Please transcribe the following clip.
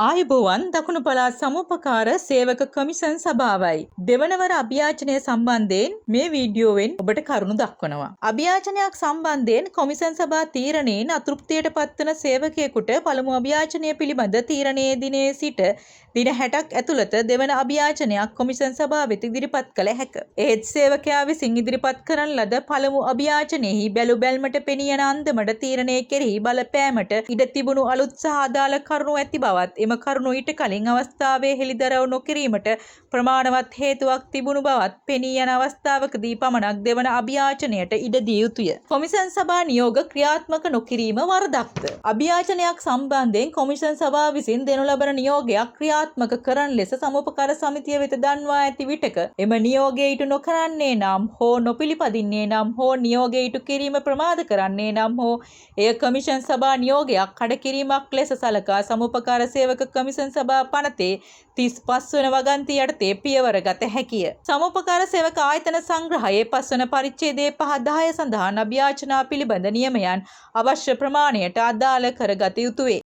ආයුබෝවන් දකුණු පළාත් සමූපකාර සේවක කමිෂන් සභාවයි. දෙවනවර අභියාචනය සම්බන්ධයෙන් මේ වීඩියෝවෙන් ඔබට කරුණු දක්වනවා. අභියාචනයක් සම්බන්ධයෙන් කොමිෂන් සභා තීරණයෙන් අතෘප්තියට පත්වන සේවකයෙකුට පළමු අභියාචනය පිළිබඳ තීරණයේ දිනේ සිට දින 60ක් ඇතුළත දෙවන අභියාචනයක් කොමිෂන් සභාව වෙත ඉදිරිපත් කළ හැක. එහෙත් සේවකයා විසින් ඉදිරිපත් කරන ලද පළමු අභියාචනයෙහි බැලු බැල්මට පෙනී යන අන්දමට තීරණය කෙරෙහි බලපෑමට ඉඩ තිබුණු අලුත් සහ අදාළ කරුණු ඇති බවත් එම කරුණු ඊට කලින් අවස්ථාවේ හෙළිදරව් නොකිරීමට ප්‍රමාණවත් හේතුවක් තිබුණු බවත් පෙනී යන අවස්ථාවකදී පමණක් දෙවන අභියාචනයට ඉඩ දිය යුතුය. කොමිෂන් සභා නියෝග ක්‍රියාත්මක නොකිරීම වරදක්ද? අභියාචනයක් සම්බන්ධයෙන් කොමිෂන් සභාව විසින් දෙනු ලබන නියෝගයක් ක්‍රියාත්මක කරන ලෙස සමුපකාර සමිතිය වෙත දන්වා ඇති විටක එම නියෝගය ඉටු නොකරන්නේ නම් හෝ නොපිළිපදින්නේ නම් හෝ නියෝගය ඉටු කිරීම ප්‍රමාද කරන්නේ නම් හෝ එය කොමිෂන් සභා නියෝගයක් කඩකිරීමක් ලෙස සලකා සමුපකාර සේවක කමිෂන් සභා පනතේ 35 වන වගන්තිය යටතේ පියවර ගත හැකිය. සමුපකාර සේවක ආයතන සංග්‍රහයේ 5 වන පරිච්ඡේදයේ 5-10 සඳහන් අභියාචනා පිළිබඳ නියමයන් අවශ්‍ය ප්‍රමාණයට අදාළ කරගත යුතුය.